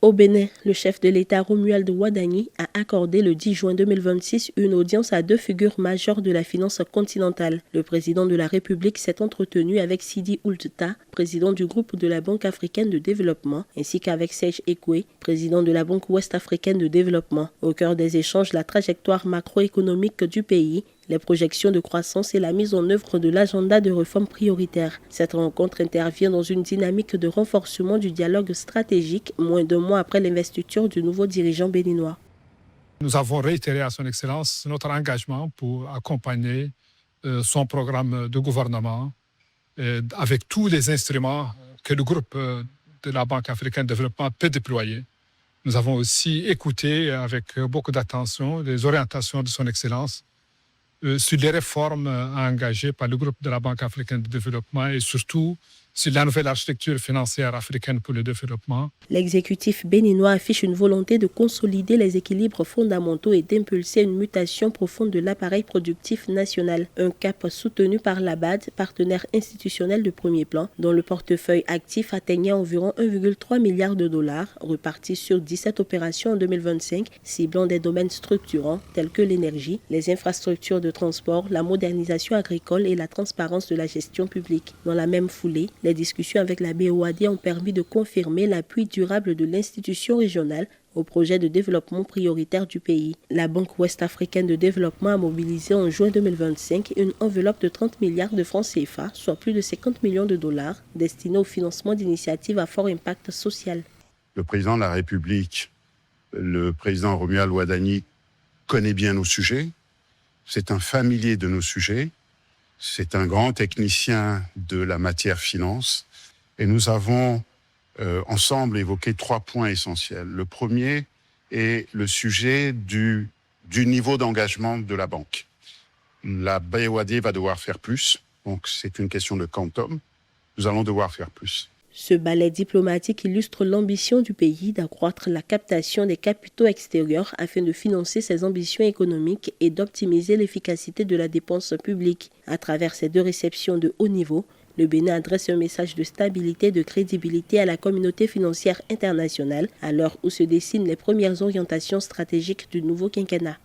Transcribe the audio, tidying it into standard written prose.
Au Bénin, le chef de l'État Romuald Wadagni a accordé le 10 juin 2026 une audience à deux figures majeures de la finance continentale. Le président de la République s'est entretenu avec Sidi Ould Tah, président du groupe de la Banque africaine de développement, ainsi qu'avec Serge Ekwe, président de la Banque ouest-africaine de développement. Au cœur des échanges, la trajectoire macroéconomique du pays, les projections de croissance et la mise en œuvre de l'agenda de réformes prioritaires. Cette rencontre intervient dans une dynamique de renforcement du dialogue stratégique, moins d'un mois après l'investiture du nouveau dirigeant béninois. Nous avons réitéré à son Excellence notre engagement pour accompagner son programme de gouvernement avec tous les instruments que le groupe de la Banque africaine de développement peut déployer. Nous avons aussi écouté avec beaucoup d'attention les orientations de son Excellence sur les réformes engagées par le groupe de la Banque africaine de développement et surtout sur la nouvelle architecture financière africaine pour le développement. L'exécutif béninois affiche une volonté de consolider les équilibres fondamentaux et d'impulser une mutation profonde de l'appareil productif national. Un cap soutenu par la BAD, partenaire institutionnel de premier plan, dont le portefeuille actif atteignait environ 1,3 milliard de dollars, repartis sur 17 opérations en 2025, ciblant des domaines structurants tels que l'énergie, les infrastructures de transport, la modernisation agricole et la transparence de la gestion publique. Dans la même foulée, les discussions avec la BOAD ont permis de confirmer l'appui durable de l'institution régionale au projet de développement prioritaire du pays. La Banque ouest-africaine de développement a mobilisé en juin 2025 une enveloppe de 30 milliards de francs CFA, soit plus de 50 millions de dollars, destinée au financement d'initiatives à fort impact social. Le président de la République, le président Romuald Wadagni, connaît bien nos sujets. C'est un familier de nos sujets. C'est un grand technicien de la matière finance. Et nous avons ensemble évoqué 3 points essentiels. Le premier est le sujet du niveau d'engagement de la banque. La BOAD va devoir faire plus. Donc c'est une question de quantum. Nous allons devoir faire plus. Ce ballet diplomatique illustre l'ambition du pays d'accroître la captation des capitaux extérieurs afin de financer ses ambitions économiques et d'optimiser l'efficacité de la dépense publique. À travers ces deux réceptions de haut niveau, le Bénin adresse un message de stabilité et de crédibilité à la communauté financière internationale à l'heure où se dessinent les premières orientations stratégiques du nouveau quinquennat.